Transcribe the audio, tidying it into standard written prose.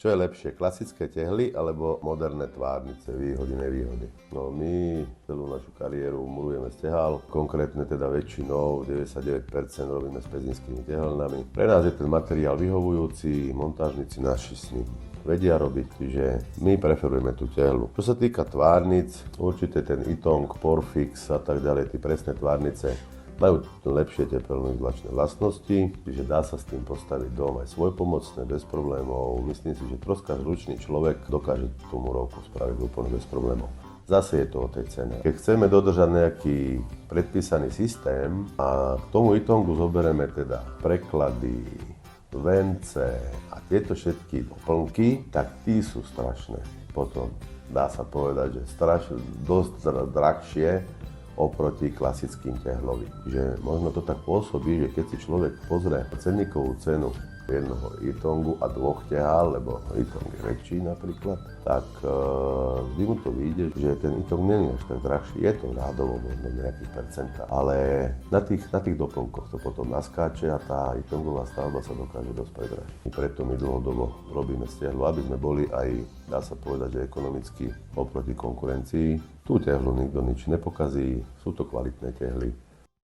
Čo je lepšie, klasické tehly alebo moderné tvárnice, výhody, nevýhody? No my celú našu kariéru murujeme z tehál, konkrétne teda väčšinou, 99% robíme s pezinskými tehelnami. Pre nás je ten materiál vyhovujúci, montážnici naši s ním vedia robiť, čiže my preferujeme tú tehlu. Čo sa týka tvárnic, určite ten Ytong, Porfix a tak ďalej, tie presné tvárnice majú lepšie tepelno-izolačné vlastnosti, čiže dá sa s tým postaviť dom aj svojpomocné, bez problémov. Myslím si, že troska zručný človek dokáže tú murovku spraviť úplne bez problémov. Zase je to o tej cene. Keď chceme dodržať nejaký predpísaný systém a k tomu Ytongu zoberieme teda preklady, vence a tieto všetky doplnky, tak tí sú strašné. Potom dá sa povedať, že dosť drahšie oproti klasickým tehlovým. Že možno to tak pôsobí, že keď si človek pozrie cenníkovú cenu jednoho Ytongu a dvoch tehál, lebo Ytong je väčší napríklad, tak vždy mu to vyjde, že ten Ytong nie je až tak drahší. Je to rádovo možno v nejakých percentách, ale na tých doplnkoch to potom naskáče a tá Ytongová stavba sa dokáže dosť predražiť. I preto my dlhodobo robíme z tehlu, aby sme boli aj, dá sa povedať, že ekonomicky oproti konkurencii. Tú tehlu nikto nič nepokazí, sú to kvalitné tehly.